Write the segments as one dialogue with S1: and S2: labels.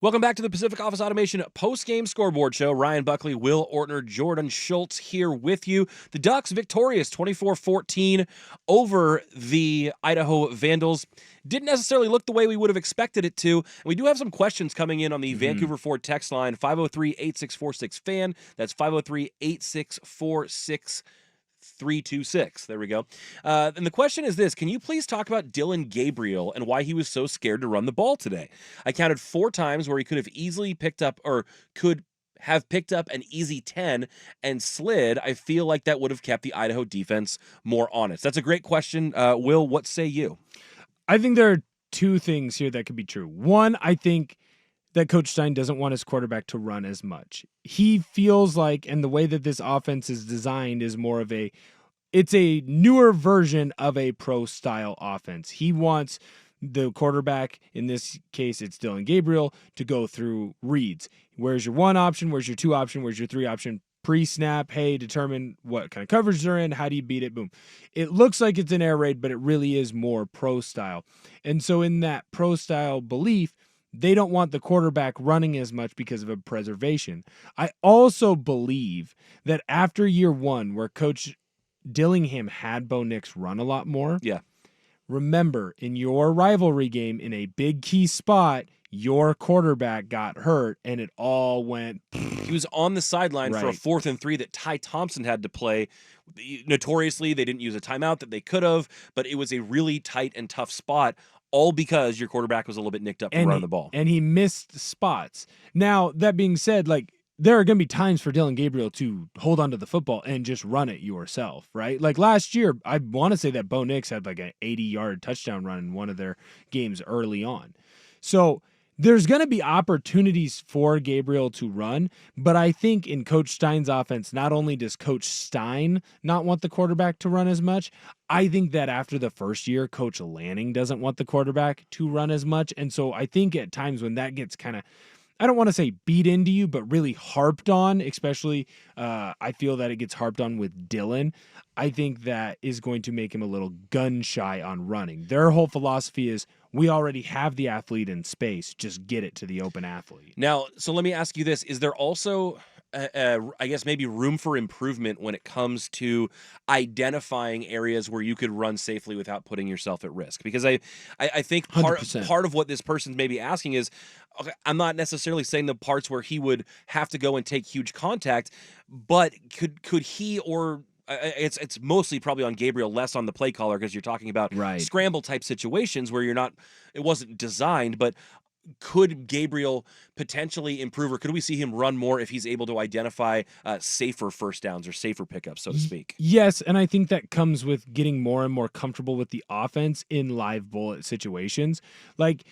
S1: Welcome back to the Pacific Office Automation Postgame Scoreboard Show. Ryan Buckley, Will Ortner, Jordan Schultz here with you. The Ducks victorious 24-14 over the Idaho Vandals. Didn't necessarily look the way we would have expected it to. And we do have some questions coming in on the Vancouver Ford text line, 503-8646-FAN. That's 503-8646 326. There we go. And the question is this: can you please talk about Dillon Gabriel and why he was so scared to run the ball today? I counted 4 times where he could have easily picked up or could have picked up an easy 10 and slid. I feel like that would have kept the Idaho defense more honest. That's a great question. Will, what say you?
S2: I think there are 2 things here that could be true. One, I think that Coach Stein doesn't want his quarterback to run as much. He feels like, and the way that this offense is designed is more of it's a newer version of a pro-style offense. He wants the quarterback, in this case it's Dillon Gabriel, to go through reads. Where's your 1 option? Where's your 2 option? Where's your 3 option? Pre-snap, hey, determine what kind of coverage they're in. How do you beat it? Boom. It looks like it's an air raid, but it really is more pro-style. And so in that pro-style belief, they don't want the quarterback running as much because of a preservation. I also believe that after year 1, where Coach Dillingham had Bo Nix run a lot more, remember, in your rivalry game, in a big key spot, your quarterback got hurt, and it all went...
S1: He was on the sideline for a 4th and 3 that Ty Thompson had to play. Notoriously, they didn't use a timeout that they could have, but it was a really tight and tough spot, all because your quarterback was a little bit nicked up from running the ball.
S2: And he missed spots. Now, that being said, there are going to be times for Dillon Gabriel to hold onto the football and just run it yourself, right? Like last year, I want to say that Bo Nix had like an 80-yard touchdown run in one of their games early on. So there's going to be opportunities for Gabriel to run, but I think in Coach Stein's offense, not only does Coach Stein not want the quarterback to run as much, I think that after the first year, Coach Lanning doesn't want the quarterback to run as much. And so I think at times when that gets kind of, I don't want to say beat into you, but really harped on, especially I feel that it gets harped on with Dillon. I think that is going to make him a little gun shy on running. Their whole philosophy is, we already have the athlete in space, just get it to the open athlete.
S1: Now, so let me ask you this. Is there also, I guess, maybe room for improvement when it comes to identifying areas where you could run safely without putting yourself at risk? Because I think part of what this person's maybe asking is, okay, I'm not necessarily saying the parts where he would have to go and take huge contact, but could he or... It's mostly probably on Gabriel, less on the play caller, because you're talking about scramble type situations where it wasn't designed, but could Gabriel potentially improve, or could we see him run more if he's able to identify safer first downs or safer pickups, so to speak?
S2: Yes, and I think that comes with getting more and more comfortable with the offense in live bullet situations. Like,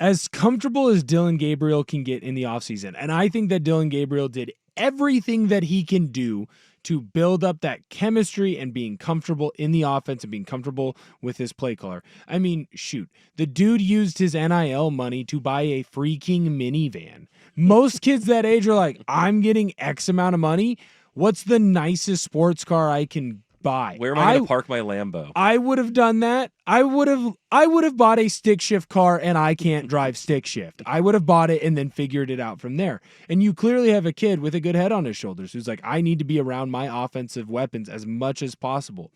S2: as comfortable as Dillon Gabriel can get in the offseason, and I think that Dillon Gabriel did everything that he can do to build up that chemistry and being comfortable in the offense and being comfortable with his play caller. I mean, shoot, the dude used his NIL money to buy a freaking minivan. Most kids that age are like, I'm getting X amount of money. What's the nicest sports car I can buy?
S1: Where am I going to park my Lambo?
S2: I would have done that. I would have bought a stick shift car, and I can't drive stick shift. I would have bought it and then figured it out from there. And you clearly have a kid with a good head on his shoulders who's like, I need to be around my offensive weapons as much as possible.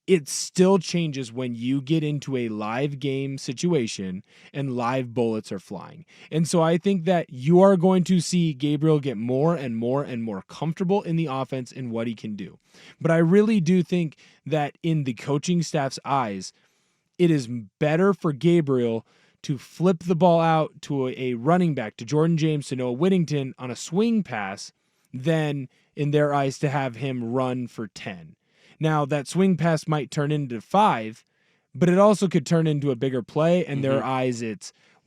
S2: It still changes when you get into a live game situation and live bullets are flying. And so I think that you are going to see Gabriel get more and more and more comfortable in the offense and what he can do. But I really do think that in the coaching staff's eyes, it is better for Gabriel to flip the ball out to a running back, to Jordan James, to Noah Whittington on a swing pass, than in their eyes to have him run for 10. Now, that swing pass might turn into 5, but it also could turn into a bigger play. And their eyes,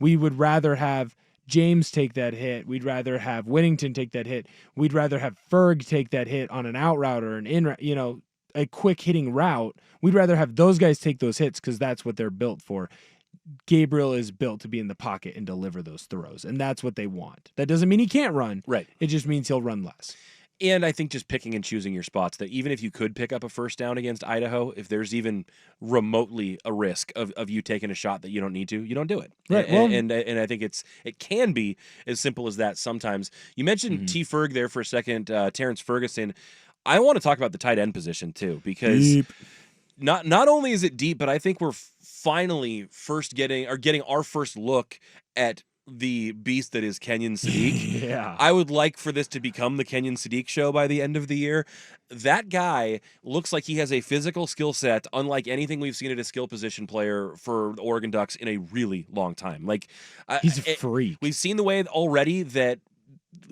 S2: we would rather have James take that hit. We'd rather have Whittington take that hit. We'd rather have Ferg take that hit on an out route or a quick hitting route. We'd rather have those guys take those hits because that's what they're built for. Gabriel is built to be in the pocket and deliver those throws, and that's what they want. That doesn't mean he can't run.
S1: Right.
S2: It just means he'll run less.
S1: And I think just picking and choosing your spots, that even if you could pick up a first down against Idaho, if there's even remotely a risk of you taking a shot that you don't need to, you don't do it.
S2: Right.
S1: And I think it can be as simple as that sometimes. You mentioned T. Ferg there for a second, Terrence Ferguson. I want to talk about the tight end position too, because
S2: Deep.
S1: not only is it deep, but I think we're finally getting our first look at the beast that is Kenyon Sadiq.
S2: Yeah.
S1: I would like for this to become the Kenyon Sadiq show by the end of the year. That guy looks like he has a physical skill set unlike anything we've seen at a skill position player for the Oregon Ducks in a really long time. Like,
S2: He's a freak.
S1: We've seen the way already that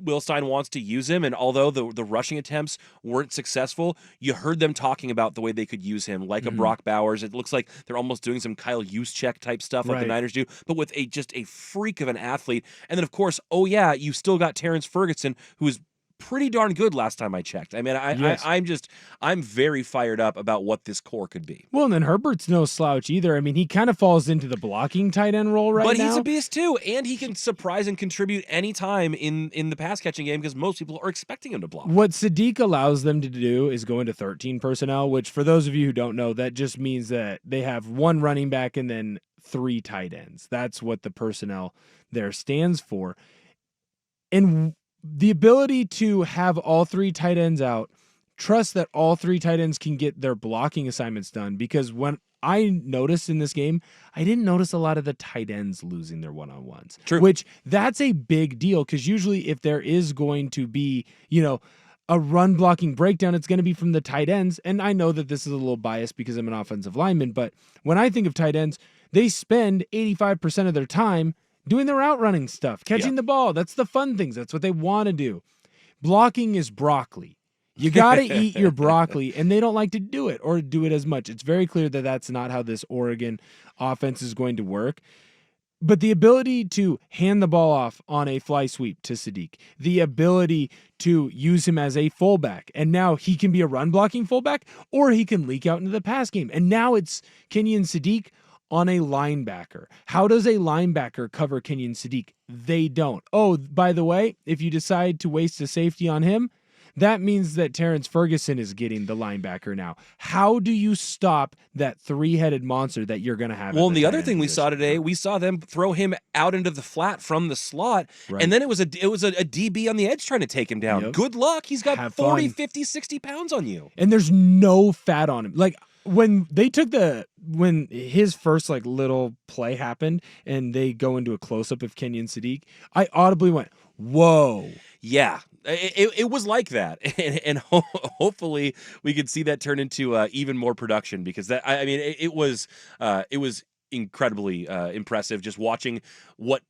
S1: Will Stein wants to use him, and although the rushing attempts weren't successful, you heard them talking about the way they could use him, like a Brock Bowers. It looks like they're almost doing some Kyle Juszczyk type stuff like the Niners do, but with just a freak of an athlete. And then, of course, you still got Terrence Ferguson, who is pretty darn good last time I checked. I mean, I'm very fired up about what this core could be.
S2: Well, and then Herbert's no slouch either. I mean, he kind of falls into the blocking tight end role now.
S1: But he's a beast too, and he can surprise and contribute anytime in the pass catching game because most people are expecting him to block.
S2: What Sadiq allows them to do is go into 13 personnel, which for those of you who don't know, that just means that they have one running back and then 3 tight ends. That's what the personnel there stands for. And the ability to have all 3 tight ends out, trust that all 3 tight ends can get their blocking assignments done, because when I noticed in this game, I didn't notice a lot of the tight ends losing their one-on-ones.
S1: True.
S2: Which that's a big deal, because usually if there is going to be, a run blocking breakdown, it's going to be from the tight ends. And I know that this is a little biased because I'm an offensive lineman, but when I think of tight ends, they spend 85% of their time doing their outrunning stuff, catching the ball. That's the fun things. That's what they want to do. Blocking is broccoli. You got to eat your broccoli, and they don't like to do it or do it as much. It's very clear that that's not how this Oregon offense is going to work. But the ability to hand the ball off on a fly sweep to Sadiq, the ability to use him as a fullback, and now he can be a run blocking fullback, or he can leak out into the pass game. And now it's Kenyon Sadiq on a linebacker. How does a linebacker cover Kenyon Sadiq? They don't. Oh, by the way, if you decide to waste a safety on him, that means that Terrence Ferguson is getting the linebacker now. How do you stop that 3-headed monster that you're going to have?
S1: Well, and the other thing we saw today, we saw them throw him out into the flat from the slot, and then it was a DB on the edge trying to take him down. Yep. Good luck. He's got 40, 50, 60 pounds on you.
S2: And there's no fat on him. Like, when his first little play happened and they go into a close-up of Kenyon Sadiq, I audibly went, whoa.
S1: Yeah, it was like that. And hopefully we could see that turn into even more production, because it was incredibly impressive just watching what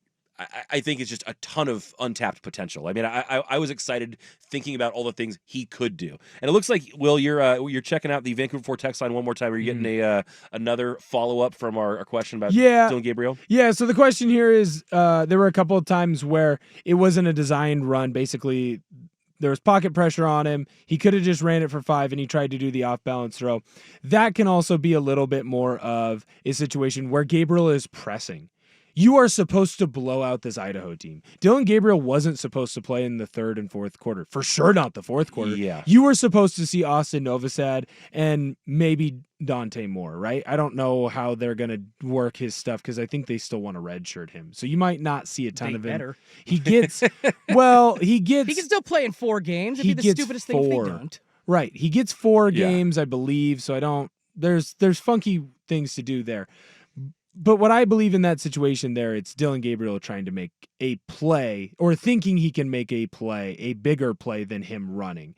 S1: I think is just a ton of untapped potential. I mean, I was excited thinking about all the things he could do. And it looks like, Will, you're checking out the Vancouver 4 text line one more time. Are you getting another follow-up from our question about Dylan Gabriel?
S2: Yeah, so the question here is, there were a couple of times where it wasn't a designed run. Basically, there was pocket pressure on him. He could have just ran it for 5, and he tried to do the off-balance throw. That can also be a little bit more of a situation where Gabriel is pressing. You are supposed to blow out this Idaho team. Dylan Gabriel wasn't supposed to play in the 3rd and 4th quarter. For sure not the 4th quarter.
S1: Yeah.
S2: You were supposed to see Austin Novosad and maybe Dante Moore, right? I don't know how they're going to work his stuff, because I think they still want to redshirt him. So you might not see a ton of him. He gets... he can
S3: still play in 4 games. It'd be the stupidest thing if they don't.
S2: Right. He gets 4 games, I believe, so I don't... There's funky things to do there. But what I believe in that situation there, it's Dylan Gabriel trying to make a play, or thinking he can make a play, a bigger play than him running.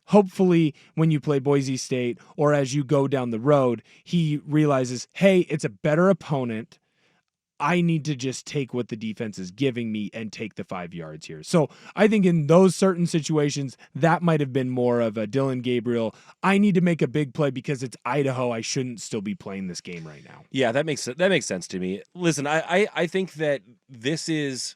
S2: Hopefully, when you play Boise State, or as you go down the road, he realizes, hey, it's a better opponent. I need to just take what the defense is giving me and take the 5 yards here. So I think in those certain situations, that might have been more of a Dylan Gabriel, I need to make a big play because it's Idaho. I shouldn't still be playing this game right now.
S1: Yeah, that makes sense to me. Listen, I think that this is,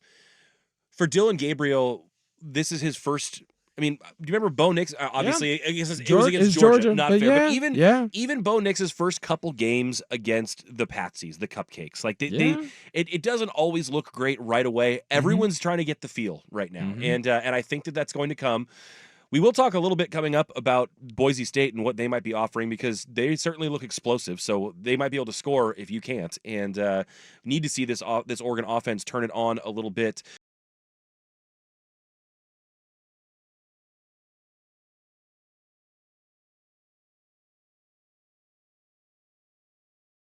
S1: for Dylan Gabriel, this is his first... I mean, do you remember Bo Nix? Obviously, I guess it was against Georgia. Not fair. But even Bo Nix's first couple games against the Patsies, the Cupcakes, it doesn't always look great right away. Everyone's trying to get the feel right now, and I think that's going to come. We will talk a little bit coming up about Boise State and what they might be offering, because they certainly look explosive. So they might be able to score if you can't, and need to see this Oregon offense turn it on a little bit.